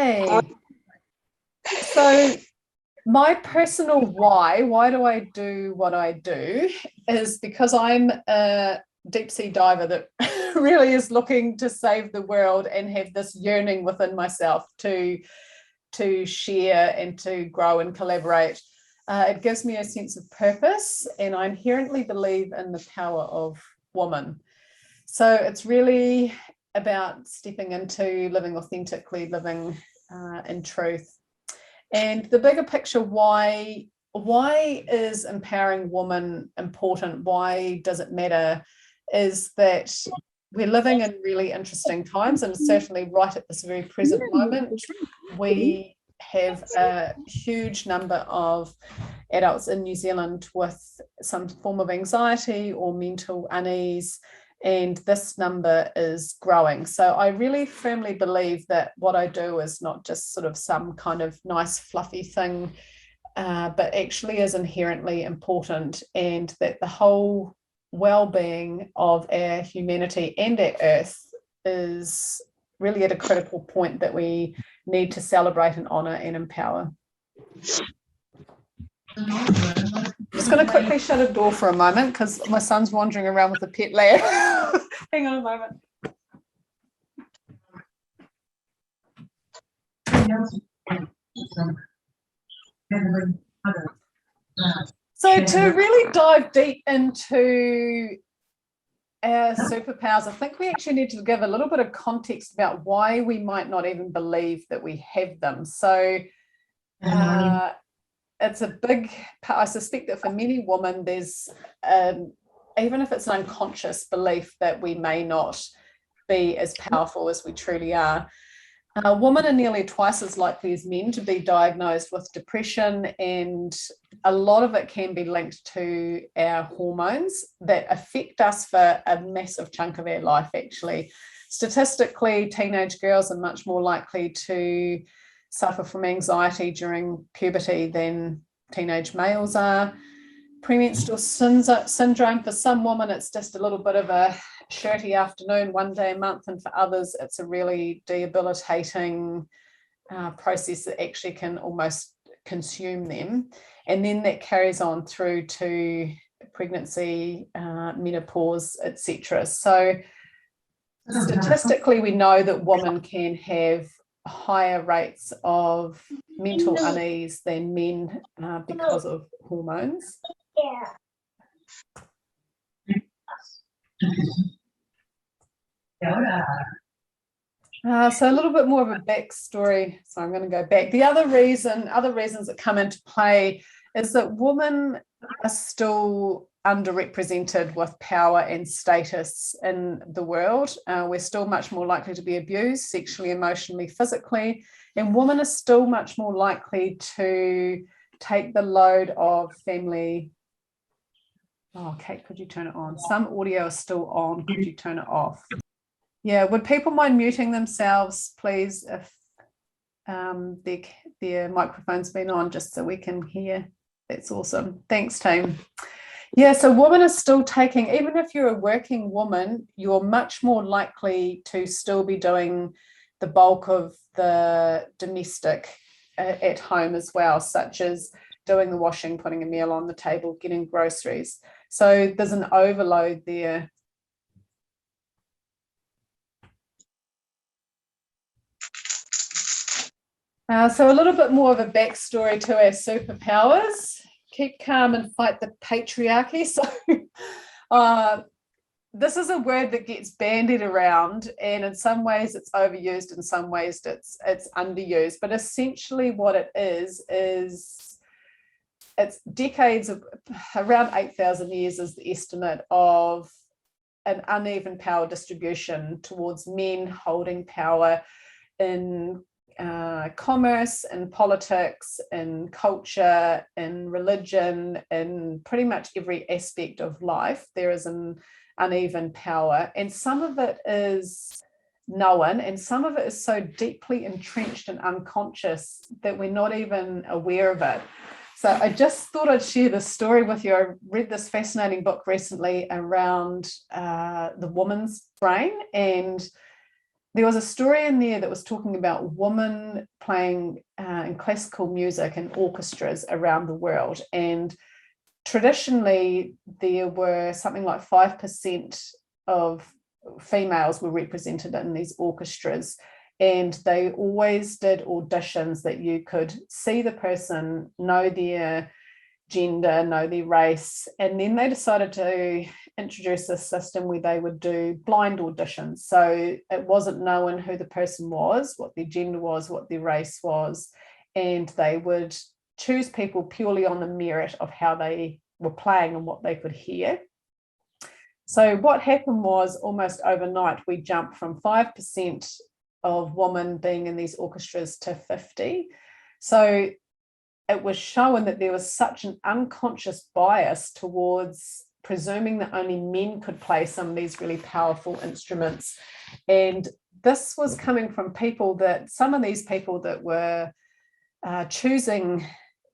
Hey, so my personal why do I do what I do, is because I'm a deep sea diver that really is looking to save the world and have this yearning within myself to share and to grow and collaborate. It gives me a sense of purpose, and I inherently believe in the power of woman. So it's really about stepping into living authentically, living in truth. And the bigger picture, why is empowering women important? Why does it matter? Is that we're living in really interesting times, and certainly right at this very present moment, we have a huge number of adults in New Zealand with some form of anxiety or mental unease, and this number is growing. So I really firmly believe that what I do is not just sort of some kind of nice fluffy thing, but actually is inherently important, and that the whole well-being of our humanity and our earth is really at a critical point that we need to celebrate and honour and empower. I'm just going to quickly shut a door for a moment because my son's wandering around with a pet lamb. Hang on a moment. So to really dive deep into our superpowers, I think we actually need to give a little bit of context about why we might not even believe that we have them. So it's a big, I suspect that for many women, there's, even if it's an unconscious belief that we may not be as powerful as we truly are. Women are nearly twice as likely as men to be diagnosed with depression, and a lot of it can be linked to our hormones that affect us for a massive chunk of our life, actually. Statistically, teenage girls are much more likely to suffer from anxiety during puberty than teenage males are. Premenstrual syndrome, for some women, it's just a little bit of a shirty afternoon one day a month, and for others it's a really debilitating process that actually can almost consume them, and then that carries on through to pregnancy, menopause, etc. So statistically we know that women can have higher rates of mental unease than men because of hormones. So a little bit more of a backstory. So I'm going to go back. The other reasons that come into play is that women are still underrepresented with power and status in the world. We're still much more likely to be abused sexually, emotionally, physically, and women are still much more likely to take the load of family. Oh, Kate, could you turn it on? Some audio is still on. Could you turn it off? Yeah, would people mind muting themselves, please, if their microphone's been on, just so we can hear? That's awesome. Thanks, team. Yeah, so women are still taking, even if you're a working woman, you're much more likely to still be doing the bulk of the domestic at home as well, such as doing the washing, putting a meal on the table, getting groceries. So there's an overload there. So a little bit more of a backstory to our superpowers. Keep calm and fight the patriarchy. So this is a word that gets bandied around, and in some ways it's overused, in some ways it's underused. But essentially what it is it's decades of, around 8,000 years is the estimate of an uneven power distribution towards men holding power in commerce, in politics, in culture, in religion, in pretty much every aspect of life. There is an uneven power, and some of it is known, and some of it is so deeply entrenched and unconscious that we're not even aware of it. So I just thought I'd share this story with you. I read this fascinating book recently around the woman's brain, and there was a story in there that was talking about women playing in classical music and orchestras around the world. And traditionally, there were something like 5% of females were represented in these orchestras. And they always did auditions that you could see the person, know their gender, know their race. And then they decided to introduce a system where they would do blind auditions. So it wasn't known who the person was, what their gender was, what their race was. And they would choose people purely on the merit of how they were playing and what they could hear. So what happened was almost overnight, we jumped from 5% of women being in these orchestras to 50. So it was shown that there was such an unconscious bias towards presuming that only men could play some of these really powerful instruments. And this was coming from people that, some of these people that were choosing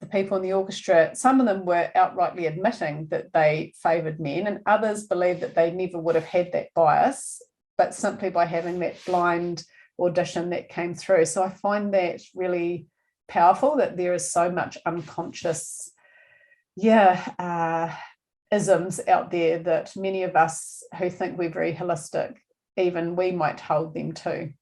the people in the orchestra, some of them were outrightly admitting that they favoured men, and others believed that they never would have had that bias, but simply by having that blind audition that came through. So I find that really powerful, that there is so much unconscious isms out there that many of us who think we're very holistic, even we might hold them to.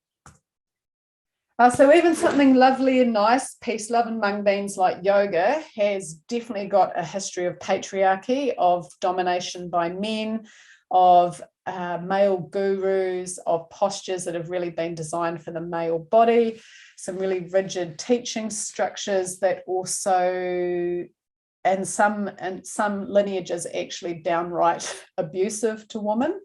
So even something lovely and nice, peace, love and mung beans like yoga has definitely got a history of patriarchy, of domination by men, of male gurus, of postures that have really been designed for the male body, some really rigid teaching structures that also, and some lineages actually downright abusive to women.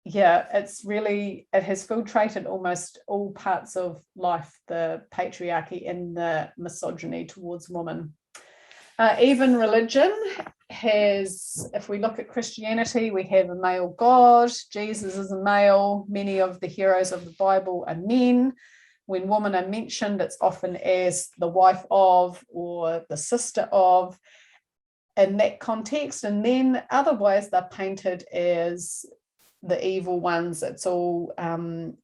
It's really, it has filtrated almost all parts of life, the patriarchy and the misogyny towards women. Even religion has, if we look at Christianity, we have a male God, Jesus is a male, many of the heroes of the Bible are men. When women are mentioned, it's often as the wife of or the sister of, in that context, and then otherwise they're painted as the evil ones. It's all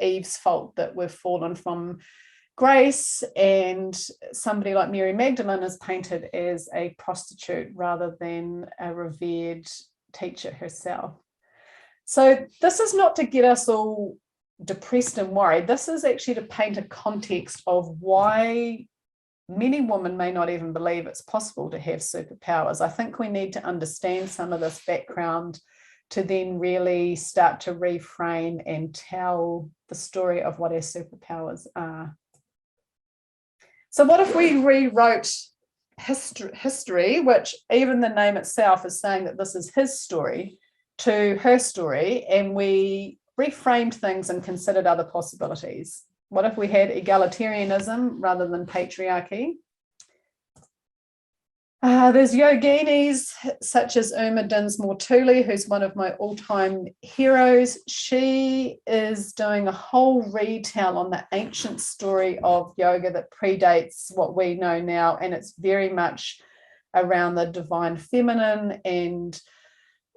Eve's fault that we've fallen from grace, and somebody like Mary Magdalene is painted as a prostitute rather than a revered teacher herself. So this is not to get us all depressed and worried. This is actually to paint a context of why many women may not even believe it's possible to have superpowers. I think we need to understand some of this background to then really start to reframe and tell the story of what our superpowers are. So what if we rewrote history, which even the name itself is saying that this is his story, to her story, and we reframed things and considered other possibilities? What if we had egalitarianism rather than patriarchy? There's yoginis such as Uma Dinsmore Thule, who's one of my all-time heroes. She is doing a whole retell on the ancient story of yoga that predates what we know now, and it's very much around the divine feminine, and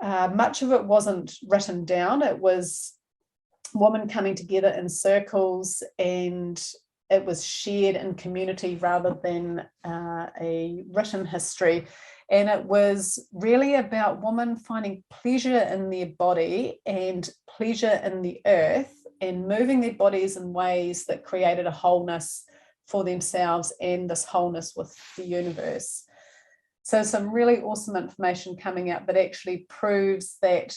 much of it wasn't written down. It was women coming together in circles, and it was shared in community rather than a written history. And it was really about women finding pleasure in their body and pleasure in the earth, and moving their bodies in ways that created a wholeness for themselves and this wholeness with the universe. So some really awesome information coming out that actually proves that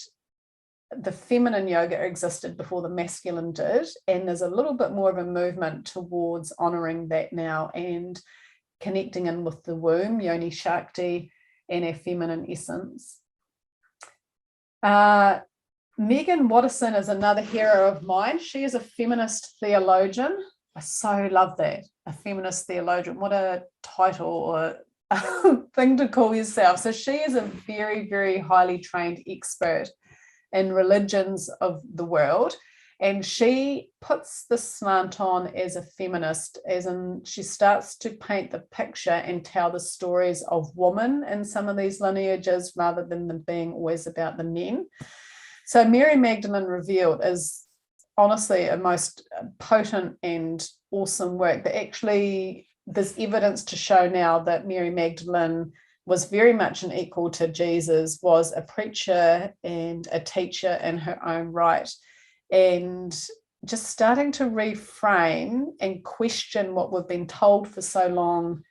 the feminine yoga existed before the masculine did, and there's a little bit more of a movement towards honoring that now and connecting in with the womb, yoni shakti, and our feminine essence. Megan Watterson is another hero of mine. She is a feminist theologian. I so love that, a feminist theologian. What a title or thing to call yourself. So she is a very, very highly trained expert in religions of the world, and she puts the slant on as a feminist, as in she starts to paint the picture and tell the stories of women in some of these lineages rather than them being always about the men. So Mary Magdalene Revealed is honestly a most potent and awesome work. That actually there's evidence to show now that Mary Magdalene was very much an equal to Jesus, was a preacher and a teacher in her own right, and just starting to reframe and question what we've been told for so long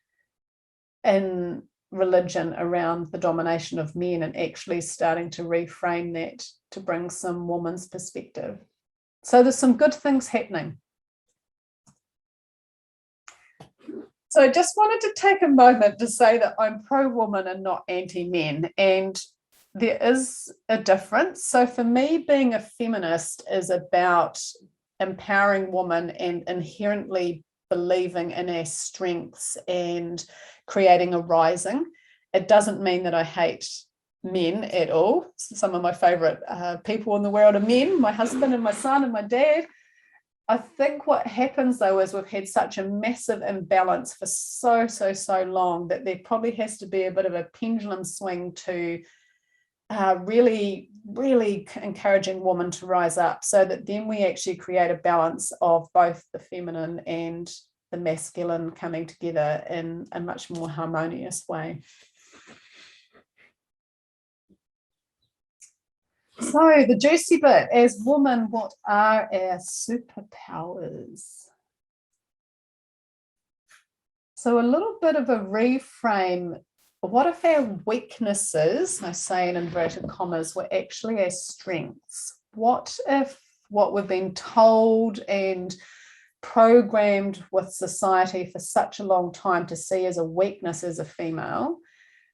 in religion around the domination of men, and actually starting to reframe that to bring some woman's perspective. So there's some good things happening. So I just wanted to take a moment to say that I'm pro-woman and not anti-men, and there is a difference. So for me, being a feminist is about empowering women and inherently believing in our strengths and creating a rising. It doesn't mean that I hate men at all. Some of my favorite people in the world are men, my husband and my son and my dad. I think what happens though is we've had such a massive imbalance for so long that there probably has to be a bit of a pendulum swing to really encouraging women to rise up, so that then we actually create a balance of both the feminine and the masculine coming together in a much more harmonious way. So the juicy bit, as women, what are our superpowers? So a little bit of a reframe. What if our weaknesses, I say in inverted commas, were actually our strengths? What if what we've been told and programmed with society for such a long time to see as a weakness as a female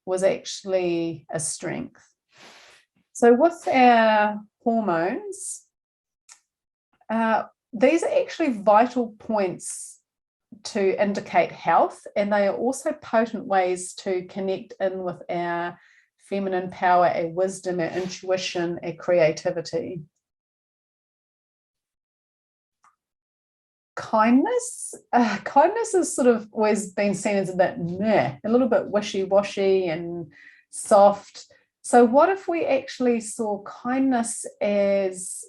was actually a strength? So with our hormones, these are actually vital points to indicate health, and they are also potent ways to connect in with our feminine power, our wisdom, our intuition, our creativity. Kindness has sort of always been seen as a bit meh, a little bit wishy-washy and soft. So what if we actually saw kindness as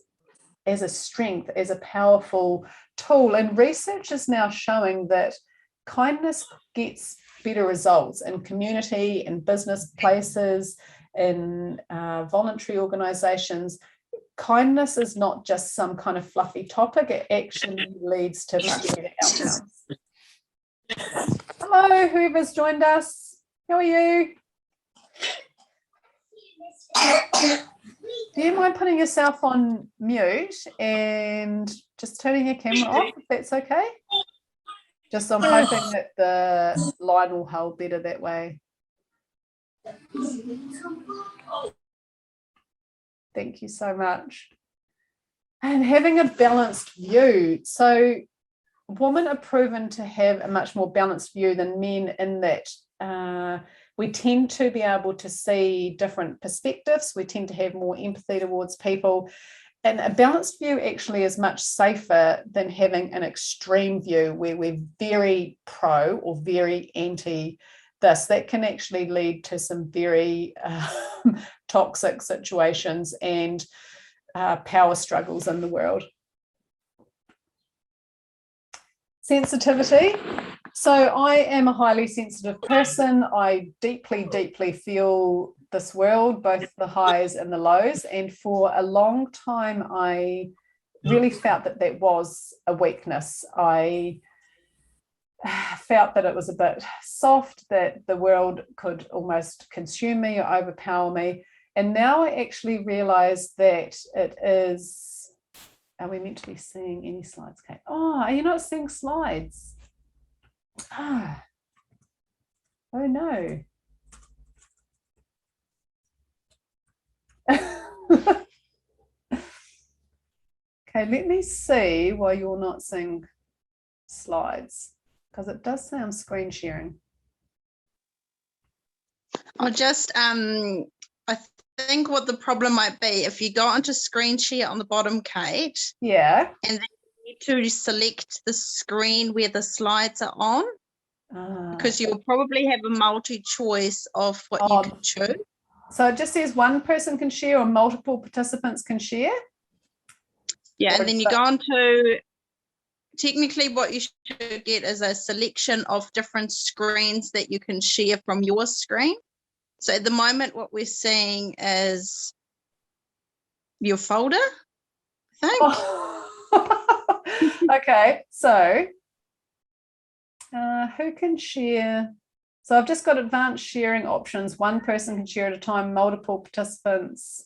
a strength, as a powerful tool? And research is now showing that kindness gets better results in community, in business places, in voluntary organizations. Kindness is not just some kind of fluffy topic, it actually leads to much better outcomes. Hello, whoever's joined us. How are you? Do you mind putting yourself on mute and just turning your camera off, if that's okay? Just I'm hoping that the line will hold better that way. Thank you so much. And having a balanced view. So women are proven to have a much more balanced view than men, in that we tend to be able to see different perspectives. We tend to have more empathy towards people. And a balanced view actually is much safer than having an extreme view where we're very pro or very anti this. That can actually lead to some very toxic situations and power struggles in the world. Sensitivity. So I am a highly sensitive person. I deeply feel this world, both the highs and the lows. And for a long time, I really felt that that was a weakness. I felt that it was a bit soft, that the world could almost consume me or overpower me. And now I actually realize that it is, are we meant to be seeing any slides, Kate? Oh, are you not seeing slides? Ah, oh no. Okay, let me see why you're not seeing slides, because it does say I'm screen sharing. I'll just, I think what the problem might be, if you go onto screen share on the bottom, Kate. Yeah. And then you need to select the screen where the slides are on, because you'll probably have a multi-choice of what you can choose. So it just says one person can share or multiple participants can share? Yeah, Or and then is you go that- on to, technically what you should get is a selection of different screens that you can share from your screen. So at the moment, what we're seeing is your folder, I think. Oh. Okay, so who can share? So I've just got advanced sharing options. One person can share at a time, multiple participants.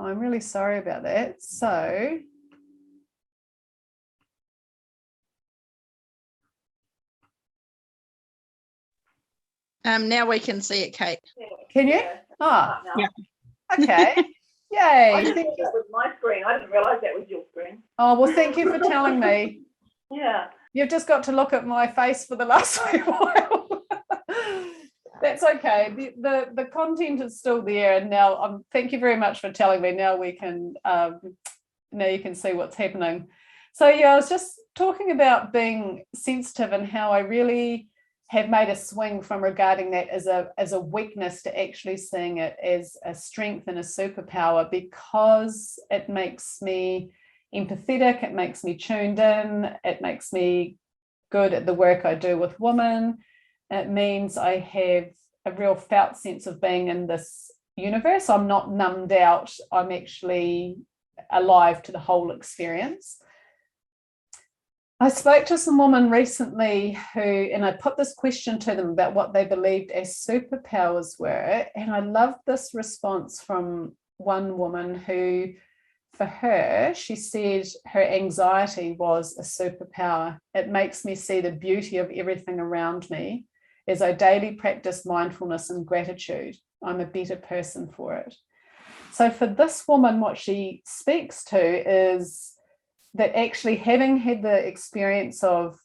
Oh, I'm really sorry about that. So Now we can see it, Kate. can you? Yeah. Ah, Now. Yeah. okay. I Yay. just thought that was my screen. I didn't realise that was your screen. Oh, well, thank you for telling me. Yeah. You've just got to look at my face for the last wee while. That's okay. The content is still there, and now thank you very much for telling me. Now we can now you can see what's happening. So yeah, I was just talking about being sensitive and how I really have made a swing from regarding that as a weakness to actually seeing it as a strength and a superpower, because it makes me empathetic, it makes me tuned in, it makes me good at the work I do with women. It means I have a real felt sense of being in this universe. I'm not numbed out, I'm actually alive to the whole experience. I spoke to some women recently and I put this question to them about what they believed as superpowers were. And I loved this response from one woman who, for her, she said her anxiety was a superpower. It makes me see the beauty of everything around me. As I daily practice mindfulness and gratitude, I'm a better person for it. So for this woman, what she speaks to is that actually having had the experience of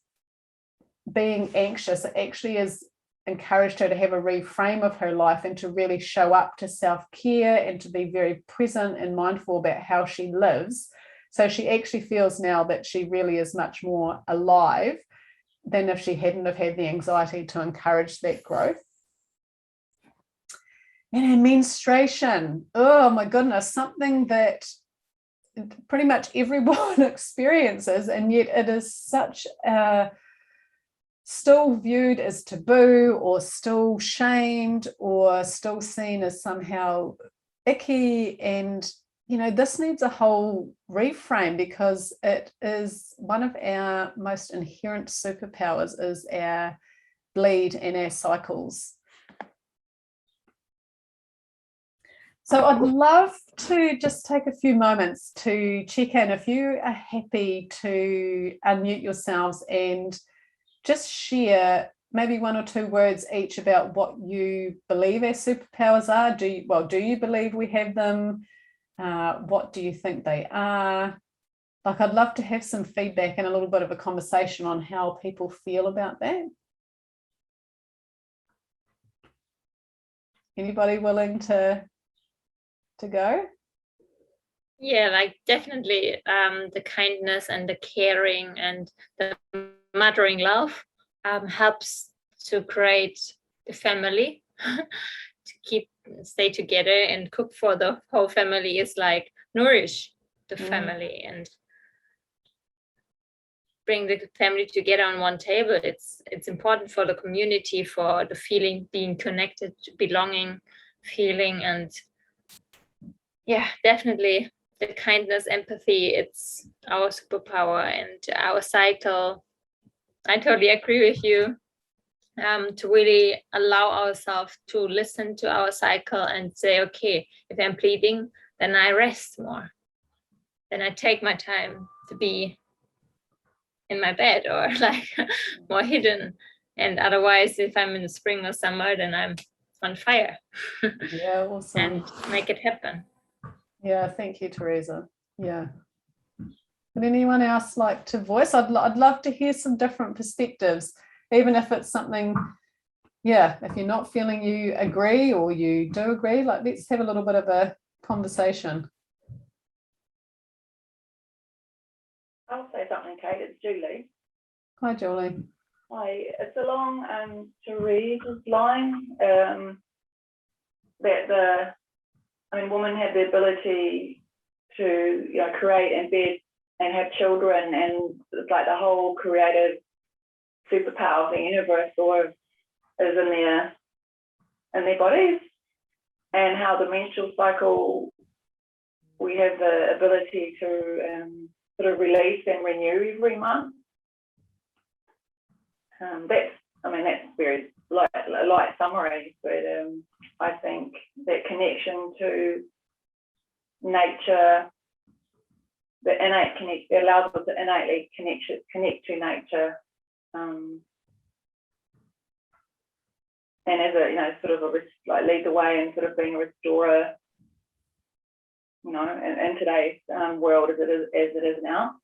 being anxious, it actually has encouraged her to have a reframe of her life and to really show up to self-care and to be very present and mindful about how she lives. So she actually feels now that she really is much more alive than if she hadn't have had the anxiety to encourage that growth. And her menstruation, oh my goodness, something that pretty much everyone experiences, and yet it is such a still viewed as taboo or still shamed or still seen as somehow icky. And you know, this needs a whole reframe, because it is one of our most inherent superpowers is our bleed and our cycles. So I'd love to just take a few moments to check in. If you are happy to unmute yourselves and just share maybe one or two words each about what you believe our superpowers are. Do you believe we have them? What do you think they are? Like, I'd love to have some feedback and a little bit of a conversation on how people feel about that. Anybody willing to go? Yeah, like definitely the kindness and the caring and the mothering love helps to create the family to stay together and cook for the whole family is like nourish the family and bring the family together on one table. It's important for the community, for the feeling, being connected, belonging, feeling, and yeah, definitely the kindness, empathy, it's our superpower and our cycle. I totally agree with you. To really allow ourselves to listen to our cycle and say, okay, if I'm bleeding, then I rest more. Then I take my time to be in my bed or like more hidden. And otherwise, if I'm in the spring or summer, then I'm on fire. Yeah, awesome. And make it happen. Yeah, thank you, Teresa. Yeah. Would anyone else like to voice? I'd love to hear some different perspectives, even if it's something, yeah, if you're not feeling you agree or you do agree, like let's have a little bit of a conversation. I'll say something, Kate. It's Julie. Hi, Julie. Hi. It's along Therese's line that women have the ability to, create and bed and have children, and it's like the whole creative superpower of the universe or is in their bodies, and how the menstrual cycle, we have the ability to sort of release and renew every month. That's very light summary, but I think that connection to nature, it allows us to innately connect to nature, and as a sort of lead the way and sort of being a restorer, in today's world as it is now.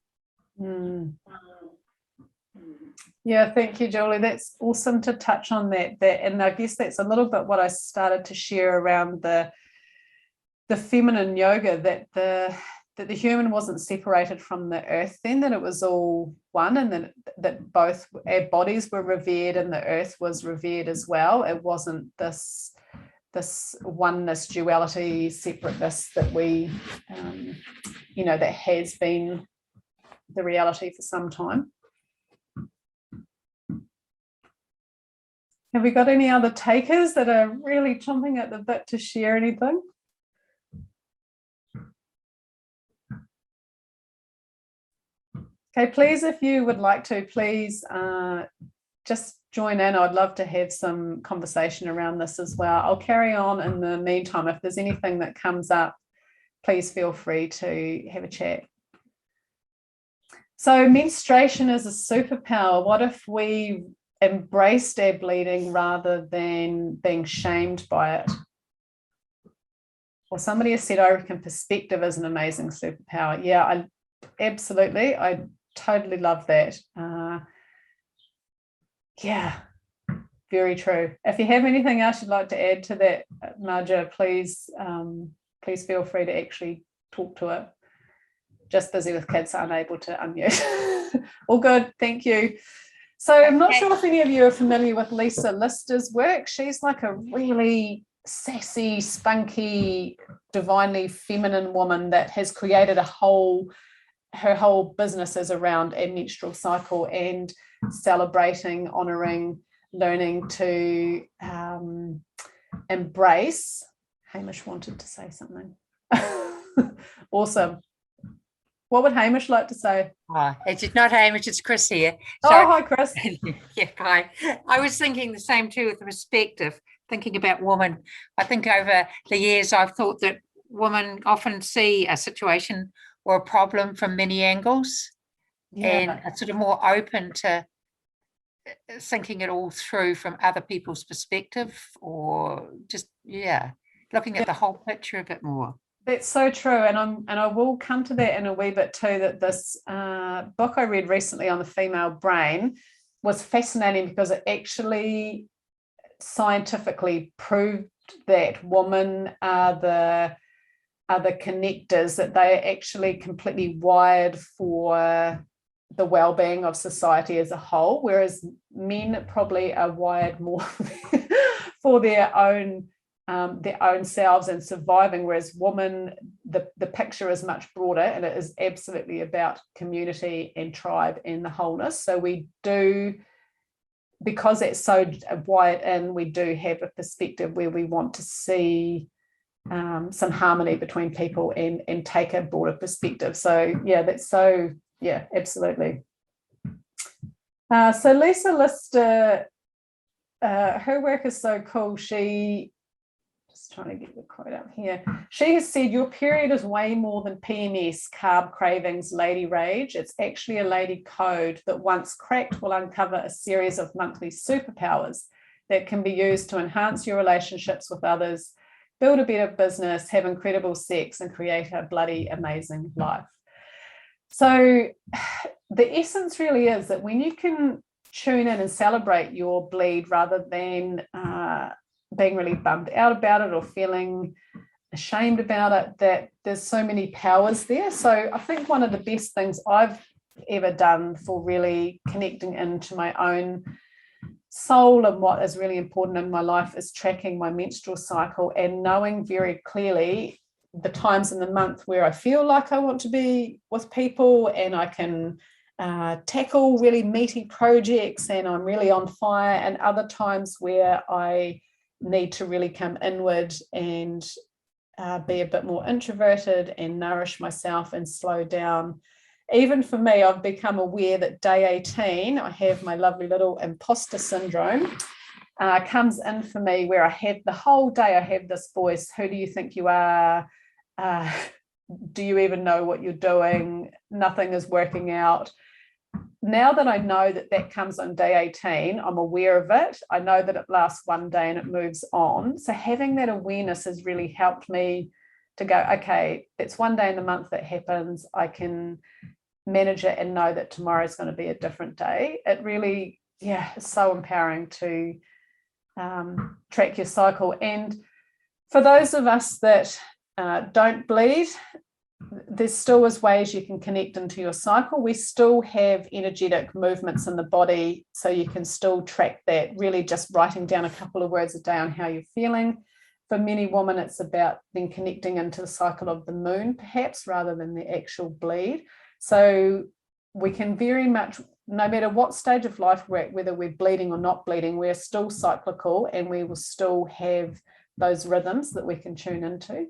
Yeah, thank you, Julie. That's awesome to touch on that. And I guess that's a little bit what I started to share around the feminine yoga, that the human wasn't separated from the earth then, that it was all one, and that both our bodies were revered and the earth was revered as well. It wasn't this oneness, duality, separateness that we, that has been the reality for some time. Have we got any other takers that are really chomping at the bit to share anything? Okay, please, if you would like to, please just join in. I'd love to have some conversation around this as well. I'll carry on in the meantime. If there's anything that comes up, please feel free to have a chat. So menstruation is a superpower. What if we embraced our bleeding rather than being shamed by it? Well, somebody has said, I reckon perspective is an amazing superpower. Yeah, absolutely. I totally love that. Yeah, very true. If you have anything else you'd like to add to that, Marja, please feel free to actually talk to it. Just busy with kids, so unable to unmute. All good, thank you. So I'm not sure if any of you are familiar with Lisa Lister's work. She's like a really sassy, spunky, divinely feminine woman that has created her whole business is around a menstrual cycle and celebrating, honouring, learning to embrace. Hamish wanted to say something. Awesome. What would Hamish like to say? Oh, it's not Hamish, it's Chris here. Sorry. Oh, hi, Chris. Yeah, hi. I was thinking the same too with the perspective, thinking about women. I think over the years I've thought that women often see a situation or a problem from many angles, and are sort of more open to thinking it all through from other people's perspective, or just, looking at the whole picture a bit more. That's so true, and I will come to that in a wee bit too, that this book I read recently on the female brain was fascinating because it actually scientifically proved that women are the connectors, that they are actually completely wired for the well-being of society as a whole, whereas men probably are wired more for their own selves and surviving, whereas women, the picture is much broader, and it is absolutely about community and tribe and the wholeness. So we do, because it's so wired in, we do have a perspective where we want to see some harmony between people and take a broader perspective. So absolutely. So Lisa Lister, her work is so cool. She, just trying to get the quote up here, she has said, your period is way more than PMS, carb cravings, lady rage. It's actually a lady code that once cracked will uncover a series of monthly superpowers that can be used to enhance your relationships with others, build a better business, have incredible sex, and create a bloody amazing life. So the essence really is that when you can tune in and celebrate your bleed rather than being really bummed out about it or feeling ashamed about it, that there's so many powers there. So I think one of the best things I've ever done for really connecting into my own soul, and what is really important in my life is tracking my menstrual cycle and knowing very clearly the times in the month where I feel like I want to be with people and I can tackle really meaty projects and I'm really on fire, and other times where I need to really come inward and be a bit more introverted and nourish myself and slow down. Even for me, I've become aware that day 18, I have my lovely little imposter syndrome comes in for me, where I have the whole day, I have this voice, who do you think you are? Do you even know what you're doing? Nothing is working out. Now that I know that that comes on day 18, I'm aware of it. I know that it lasts one day and it moves on. So having that awareness has really helped me to go, okay, it's one day in the month that happens. I can manage it and know that tomorrow is going to be a different day. It really, it's so empowering to track your cycle. And for those of us that don't bleed, there's still is ways you can connect into your cycle. We still have energetic movements in the body, so you can still track that, really just writing down a couple of words a day on how you're feeling. For many women, it's about then connecting into the cycle of the moon, perhaps, rather than the actual bleed. So we can very much, no matter what stage of life we're at, whether we're bleeding or not bleeding, we're still cyclical, and we will still have those rhythms that we can tune into.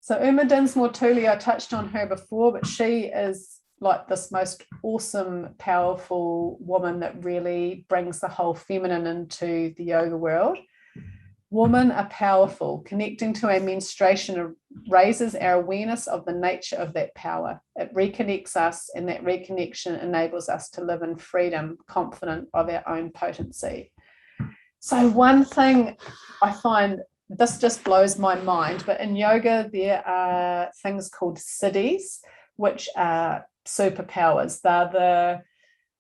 So Uma Dinsmore Thule, I touched on her before, but she is like this most awesome, powerful woman that really brings the whole feminine into the yoga world. Women are powerful. Connecting to our menstruation raises our awareness of the nature of that power. It reconnects us, and that reconnection enables us to live in freedom, confident of our own potency. So one thing I find, this just blows my mind, but in yoga there are things called siddhis, which are superpowers. They're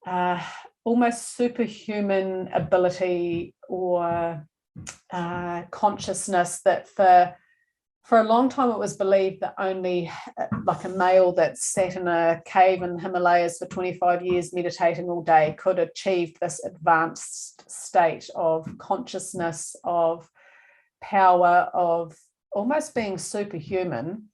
the almost superhuman ability or consciousness that for a long time it was believed that only like a male that sat in a cave in the Himalayas for 25 years meditating all day could achieve this advanced state of consciousness, of power, of almost being superhuman.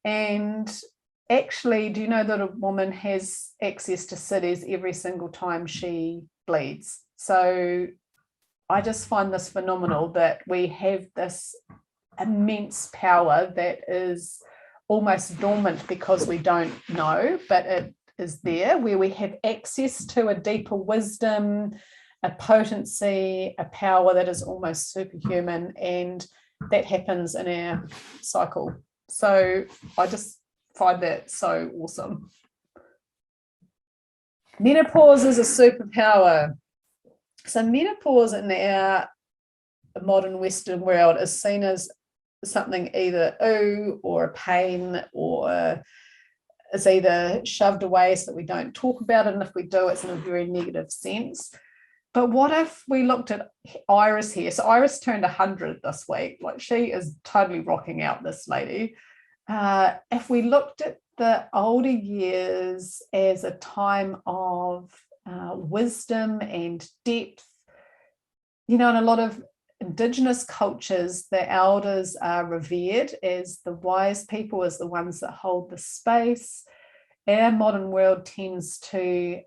And actually, do you know that a woman has access to siddhis every single time she bleeds? So I just find this phenomenal that we have this immense power that is almost dormant because we don't know, but it is there, where we have access to a deeper wisdom, a potency, a power that is almost superhuman, and that happens in our cycle. So I just find that so awesome. Menopause is a superpower. So menopause in our modern Western world is seen as something either ooh or a pain, or is either shoved away so that we don't talk about it, and if we do, it's in a very negative sense. But what if we looked at Iris here? So Iris turned 100 this week. Like, she is totally rocking out, this lady. If we looked at the older years as a time of wisdom and depth, you know, in a lot of Indigenous cultures, the elders are revered as the wise people, as the ones that hold the space. Our modern world tends to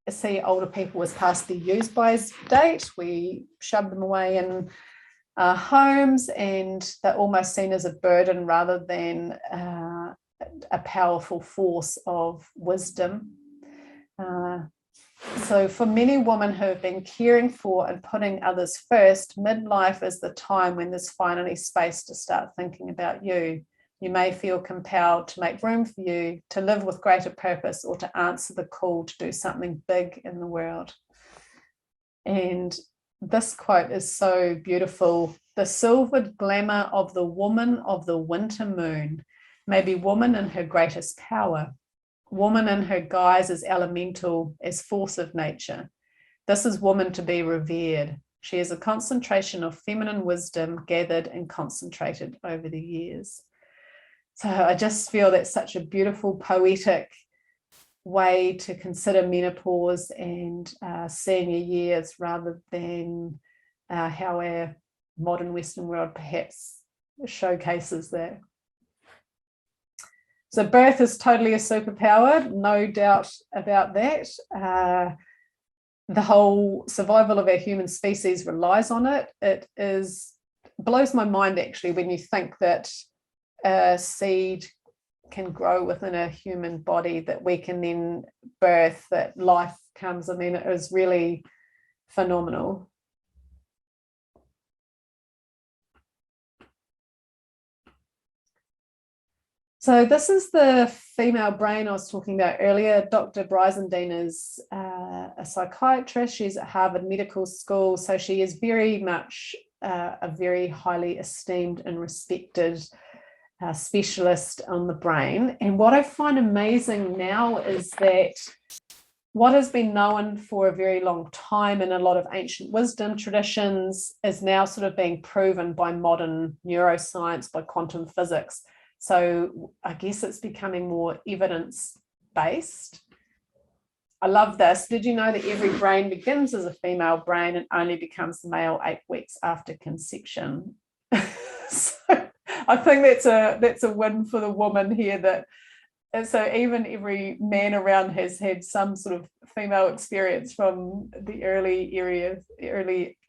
see older people as past their use-by date. We shove them away in homes, and they're almost seen as a burden rather than a powerful force of wisdom. So for many women who have been caring for and putting others first, midlife is the time when there's finally space to start thinking about you. You may feel compelled to make room for you, to live with greater purpose, or to answer the call to do something big in the world. And this quote is so beautiful. The silvered glamour of the woman of the winter moon may be woman in her greatest power, woman in her guise as elemental, as force of nature. This is woman to be revered. She is a concentration of feminine wisdom gathered and concentrated over the years. So I just feel that's such a beautiful, poetic way to consider menopause and senior years, rather than how our modern Western world perhaps showcases that. So birth is totally a superpower, no doubt about that. The whole survival of our human species relies on it. It blows my mind actually when you think that a seed can grow within a human body, that we can then birth, that life comes. I mean, it is really phenomenal. So this is the female brain I was talking about earlier. Dr. Brizendine is a psychiatrist. She's at Harvard Medical School. So she is very much a very highly esteemed and respected specialist on the brain. And what I find amazing now is that what has been known for a very long time in a lot of ancient wisdom traditions is now sort of being proven by modern neuroscience, by quantum physics. So I guess it's becoming more evidence-based. I love this. Did you know that every brain begins as a female brain and only becomes male 8 weeks after conception? So I think that's a win for the woman here. That, and so even every man around has had some sort of female experience from the early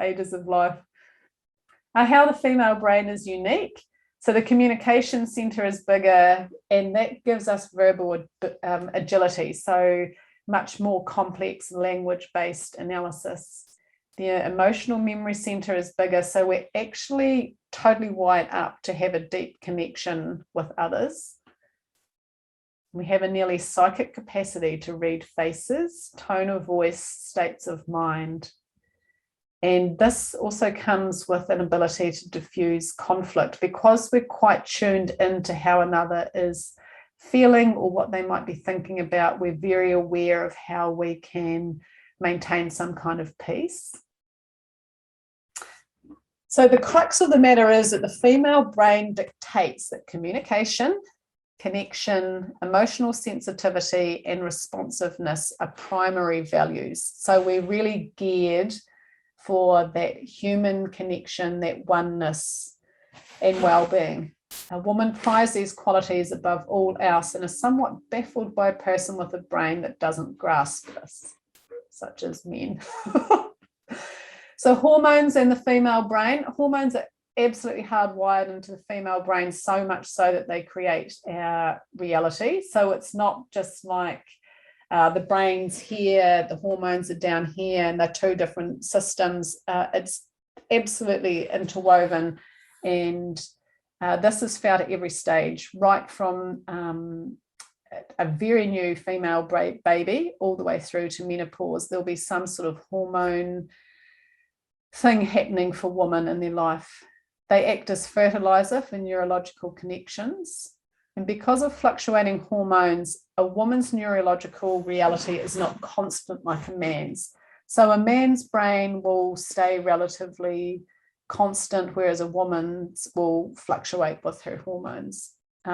ages of life. How the female brain is unique. So the communication center is bigger, and that gives us verbal agility. So much more complex language-based analysis. The emotional memory center is bigger. So we're actually totally wired up to have a deep connection with others. We have a nearly psychic capacity to read faces, tone of voice, states of mind. And this also comes with an ability to diffuse conflict, because we're quite tuned into how another is feeling or what they might be thinking about. We're very aware of how we can maintain some kind of peace. So the crux of the matter is that the female brain dictates that communication, connection, emotional sensitivity, and responsiveness are primary values. So we're really geared for that human connection, that oneness and well-being. A woman prizes these qualities above all else and is somewhat baffled by a person with a brain that doesn't grasp this, such as men. So hormones and the female brain. Hormones are absolutely hardwired into the female brain, so much so that they create our reality. So it's not just like the brain's here, the hormones are down here, and they're two different systems. It's absolutely interwoven, and this is found at every stage, right from a very new female baby all the way through to menopause. There'll be some sort of hormone thing happening for women in their life. They act as fertilizer for neurological connections. And because of fluctuating hormones, a woman's neurological reality is not constant like a man's. So a man's brain will stay relatively constant, whereas a woman's will fluctuate with her hormones,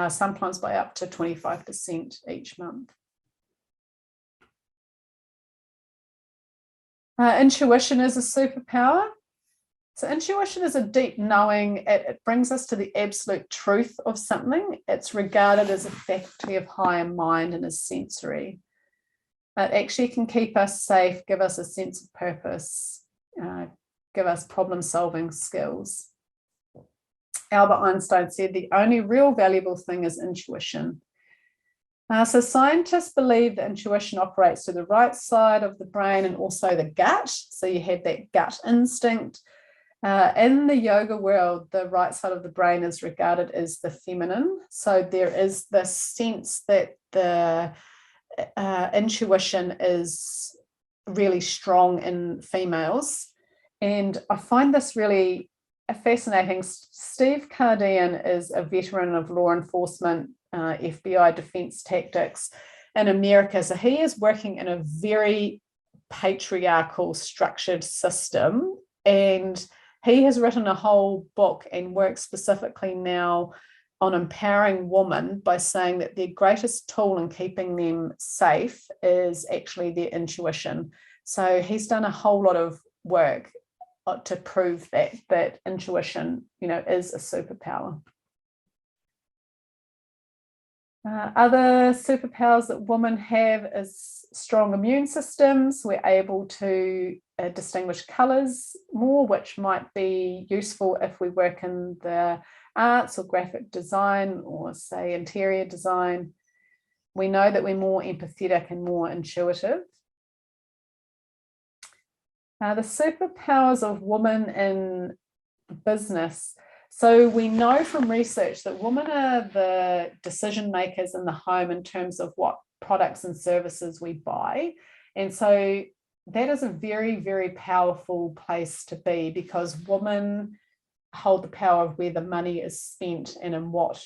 sometimes by up to 25% each month. Intuition is a superpower. So intuition is a deep knowing. It brings us to the absolute truth of something. It's regarded as a faculty of higher mind and is sensory. It actually can keep us safe, give us a sense of purpose, give us problem-solving skills. Albert Einstein said the only real valuable thing is intuition. So scientists believe that intuition operates to the right side of the brain and also the gut. So you have that gut instinct. In the yoga world, the right side of the brain is regarded as the feminine. So there is this sense that the intuition is really strong in females. And I find this really fascinating. Steve Cardian is a veteran of law enforcement, FBI defense tactics in America. So he is working in a very patriarchal structured system, and he has written a whole book and works specifically now on empowering women by saying that their greatest tool in keeping them safe is actually their intuition. So he's done a whole lot of work to prove that intuition, is a superpower. Other superpowers that women have is strong immune systems. We're able to distinguish colours more, which might be useful if we work in the arts or graphic design or, say, interior design. We know that we're more empathetic and more intuitive. The superpowers of women in business. So we know from research that women are the decision makers in the home in terms of what products and services we buy. And so that is a very, very powerful place to be, because women hold the power of where the money is spent and in what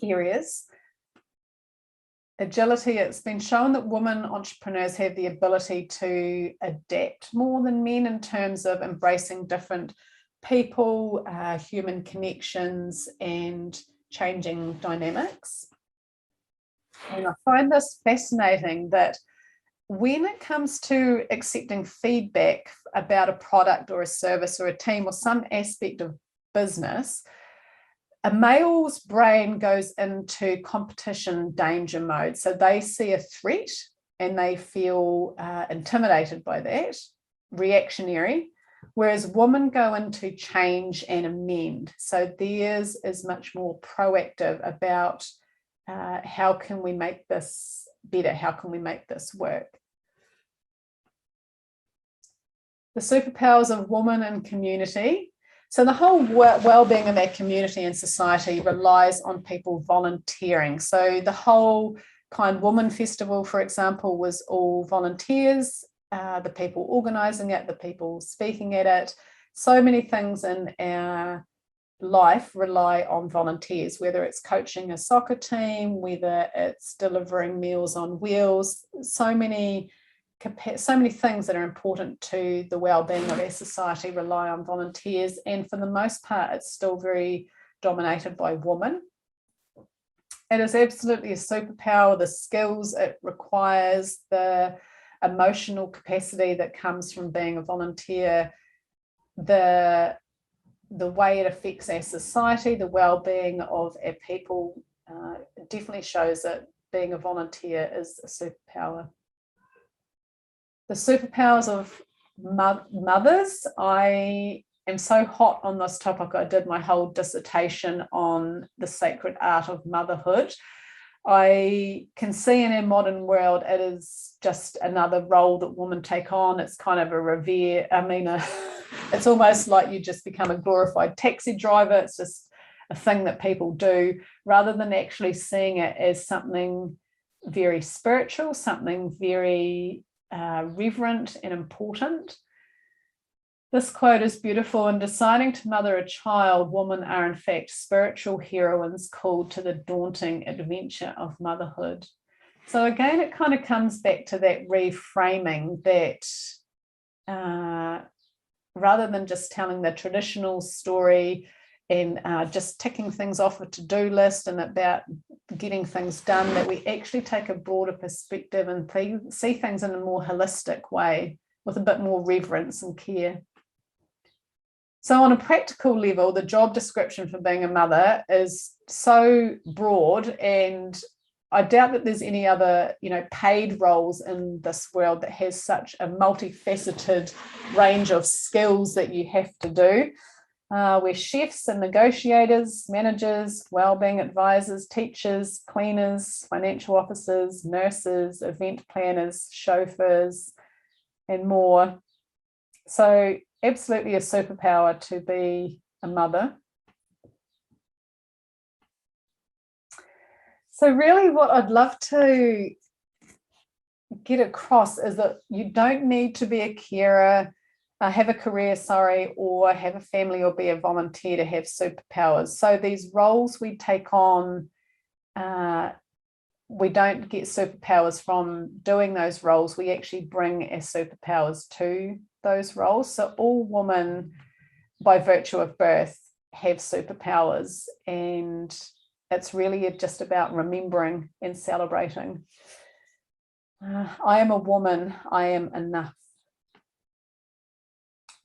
areas. Agility, it's been shown that women entrepreneurs have the ability to adapt more than men in terms of embracing different people, human connections, and changing dynamics. And I find this fascinating that when it comes to accepting feedback about a product or a service or a team or some aspect of business, a male's brain goes into competition danger mode. So they see a threat and they feel intimidated by that, reactionary, whereas women go into change and amend. So theirs is much more proactive about how can we make this better? How can we make this work? The superpowers of women and community. So the whole well-being of our community and society relies on people volunteering. So the whole Kind Woman Festival, for example, was all volunteers, the people organising it, the people speaking at it. So many things in our life rely on volunteers, whether it's coaching a soccer team, whether it's delivering Meals on Wheels, so many things that are important to the well-being of our society rely on volunteers, and for the most part it's still very dominated by women. It is absolutely a superpower, the skills it requires, the emotional capacity that comes from being a volunteer, the way it affects our society, the well-being of our people, definitely shows that being a volunteer is a superpower. The superpowers of mothers. I am so hot on this topic. I did my whole dissertation on the sacred art of motherhood. I can see in our modern world it is just another role that women take on. It's kind of a revere. I mean, it's almost like you just become a glorified taxi driver. It's just a thing that people do, rather than actually seeing it as something very spiritual, something very reverent and important. This quote is beautiful. In deciding to mother a child, women are in fact spiritual heroines called to the daunting adventure of motherhood. So again, it kind of comes back to that reframing that rather than just telling the traditional story and just ticking things off a to-do list and about getting things done, that we actually take a broader perspective and see things in a more holistic way with a bit more reverence and care. So on a practical level, the job description for being a mother is so broad, and I doubt that there's any other, paid roles in this world that has such a multifaceted range of skills that you have to do. We're chefs and negotiators, managers, wellbeing advisors, teachers, cleaners, financial officers, nurses, event planners, chauffeurs, and more. So absolutely a superpower to be a mother. So really what I'd love to get across is that you don't need to be a carer, have a career, or have a family or be a volunteer to have superpowers. So these roles we take on, we don't get superpowers from doing those roles. We actually bring our superpowers to those roles. So all women, by virtue of birth, have superpowers, and it's really just about remembering and celebrating. I am a woman, I am enough.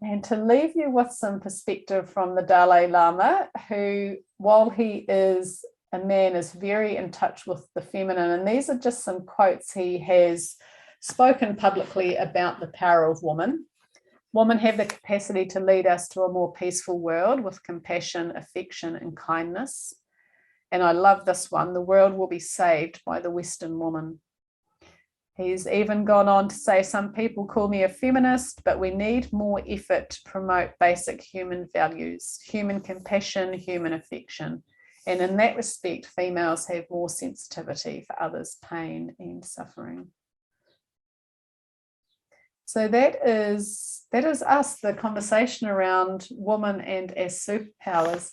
And to leave you with some perspective from the Dalai Lama, who, while he is a man, is very in touch with the feminine. And these are just some quotes he has spoken publicly about the power of woman. Women have the capacity to lead us to a more peaceful world with compassion, affection, and kindness. And I love this one: the world will be saved by the Western woman. He's even gone on to say, some people call me a feminist, but we need more effort to promote basic human values, human compassion, human affection. And in that respect, females have more sensitivity for others' pain and suffering. So that is us, the conversation around woman and as superpowers.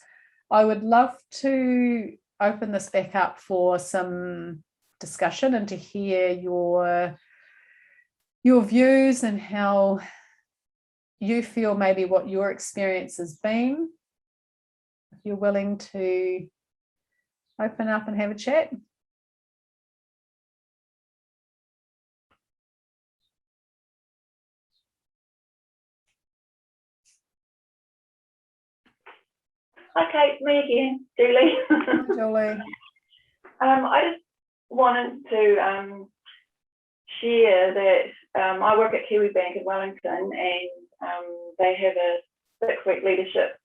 I would love to open this back up for some discussion and to hear your views and how you feel, maybe what your experience has been. If you're willing to open up and have a chat. Okay, me again, Julie. Julie. I just wanted to share that I work at Kiwi Bank in Wellington, and they have a 6-week leadership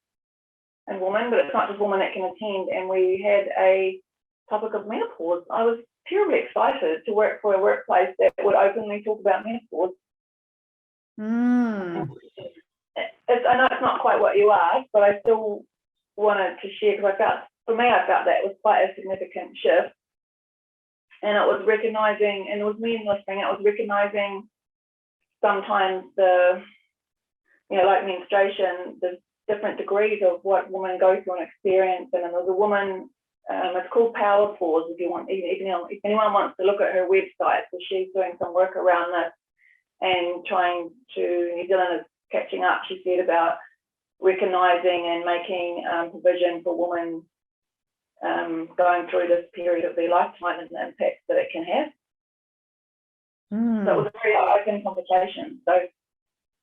in women, but it's not just women that can attend. And we had a topic of menopause. I was terribly excited to work for a workplace that would openly talk about menopause. I know it's not quite what you asked, but I still wanted to share, because I felt that was quite a significant shift. And it was recognizing, and it was me listening, it was recognizing sometimes like menstruation, the different degrees of what women go through and experience. And then there's a woman, it's called Power Pause, if anyone wants to look at her website. So she's doing some work around this and New Zealand is catching up, she said, about recognizing and making provision for women going through this period of their lifetime and the impact that it can have. So it was a very open conversation. So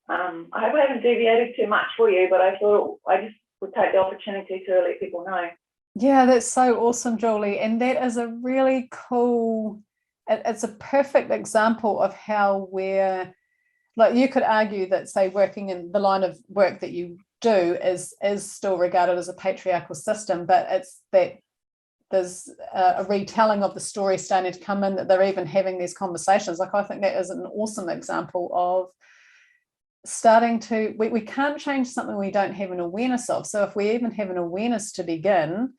I hope I haven't deviated too much for you, but I thought I just would take the opportunity to let people know. Yeah, that's so awesome, Julie. And that is a really cool, it's a perfect example of how we're, like, you could argue that, say, working in the line of work that you do is still regarded as a patriarchal system, but it's that there's a retelling of the story starting to come in, that they're even having these conversations. Like, I think that is an awesome example of starting to, we can't change something we don't have an awareness of. So if we even have an awareness to begin,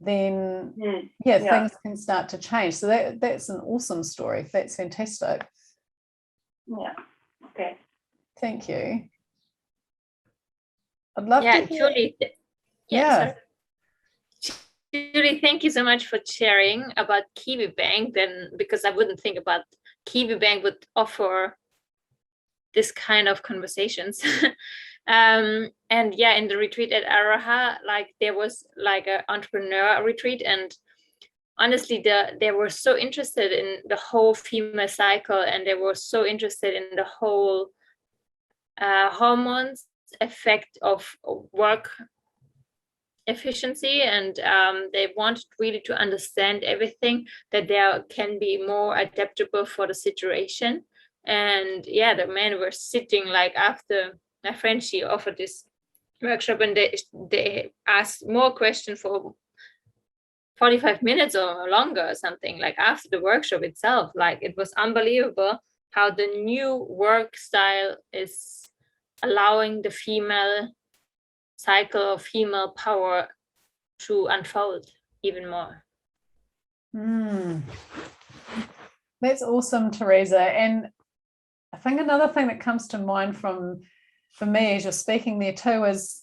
then things can start to change. So that's an awesome story. That's fantastic. Yeah. Okay. Thank you. I'd love to hear. Julie. Sorry. Julie, thank you so much for sharing about Kiwi Bank. Then, because I wouldn't think about Kiwi Bank would offer this kind of conversations. And in the retreat at Araha, like, there was like an entrepreneur retreat, and honestly, they were so interested in the whole female cycle, and they were so interested in the whole hormones effect of work efficiency, and they wanted really to understand everything, that there can be more adaptable for the situation. And the men were sitting, like, after my friend, she offered this workshop, and they asked more questions for 45 minutes or longer or something, like, after the workshop itself. Like, it was unbelievable how the new work style is allowing the female cycle of female power to unfold even more. That's awesome, Teresa. And I think another thing that comes to mind for me as you're speaking there too is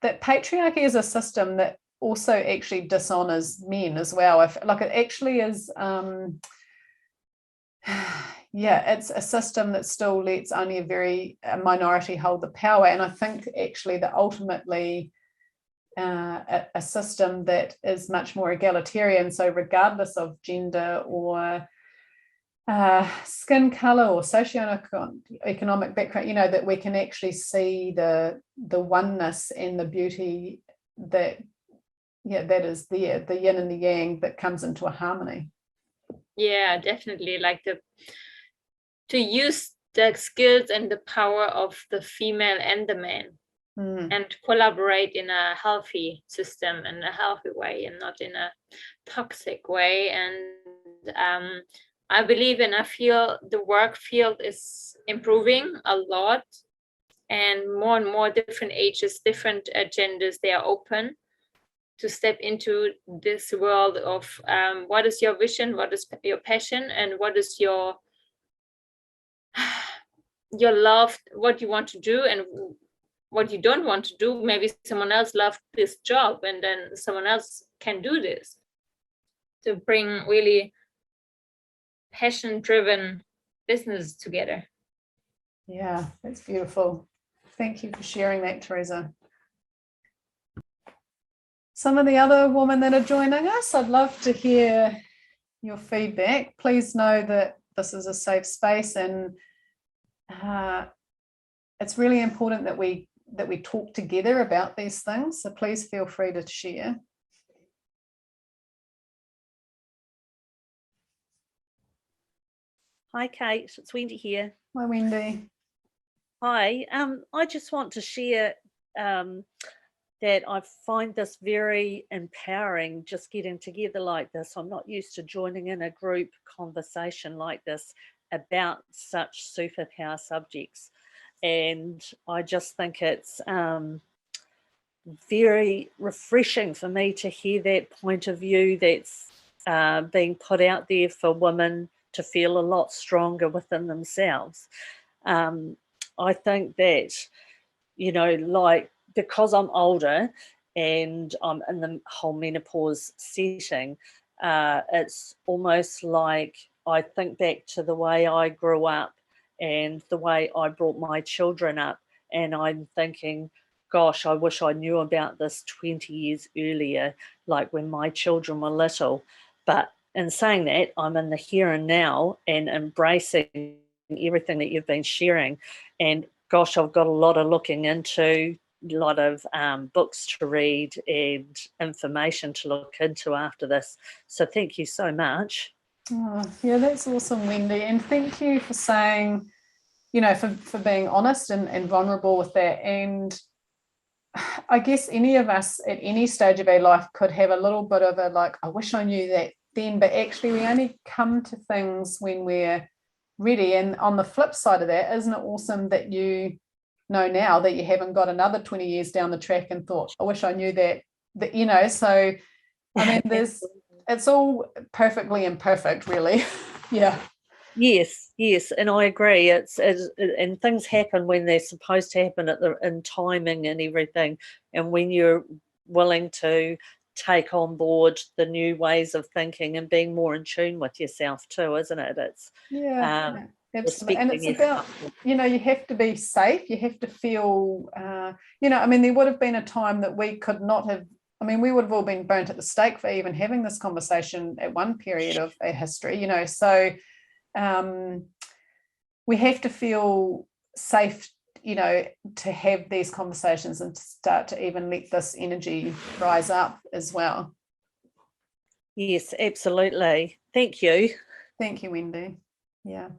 that patriarchy is a system that also actually dishonors men as well. It actually is it's a system that still lets only a minority hold the power. And I think actually that ultimately a system that is much more egalitarian. So regardless of gender or skin color or socioeconomic background, that we can actually see the oneness and the beauty that is there, the yin and the yang that comes into a harmony. Yeah, definitely. Like to use the skills and the power of the female and the man, and collaborate in a healthy system, in a healthy way, and not in a toxic way. And I believe and I feel the work field is improving a lot, and more different ages, different genders, they are open to step into this world of what is your vision, what is your passion, and what is your love, what you want to do and what you don't want to do. Maybe someone else loved this job and then someone else can do this, to bring really passion-driven business together. Yeah, that's beautiful. Thank you for sharing that, Teresa. Some of the other women that are joining us, I'd love to hear your feedback. Please know that this is a safe space, and it's really important that we talk together about these things. So please feel free to share. Hi, Kate. It's Wendy here. Hi, Wendy. Hi. I just want to share that I find this very empowering, just getting together like this. I'm not used to joining in a group conversation like this about such superpower subjects. And I just think it's very refreshing for me to hear that point of view that's being put out there for women to feel a lot stronger within themselves. I think that, like, because I'm older and I'm in the whole menopause setting, it's almost like I think back to the way I grew up and the way I brought my children up, and I'm thinking, gosh, I wish I knew about this 20 years earlier, like when my children were little. But in saying that, I'm in the here and now and embracing everything that you've been sharing. And gosh, I've got a lot of looking into, a lot of books to read and information to look into after this. So thank you so much. Oh, yeah, that's awesome, Wendy. And thank you for saying, for being honest and vulnerable with that. And I guess any of us at any stage of our life could have a little bit of a, like, I wish I knew that then, but actually we only come to things when we're ready. And on the flip side of that, isn't it awesome that you know now that you haven't got another 20 years down the track and thought, I wish I knew that so I mean, it's all perfectly imperfect, really. Yeah. Yes, and I agree. And things happen when they're supposed to happen in timing and everything. And when you're willing to take on board the new ways of thinking and being more in tune with yourself too, isn't it? It's absolutely. And it's about, you have to be safe. You have to feel, I mean, there would have been a time that we could not have. I mean, we would have all been burnt at the stake for even having this conversation at one period of our history, so we have to feel safe, to have these conversations and to start to even let this energy rise up as well. Yes, absolutely. Thank you. Thank you, Wendy. Yeah.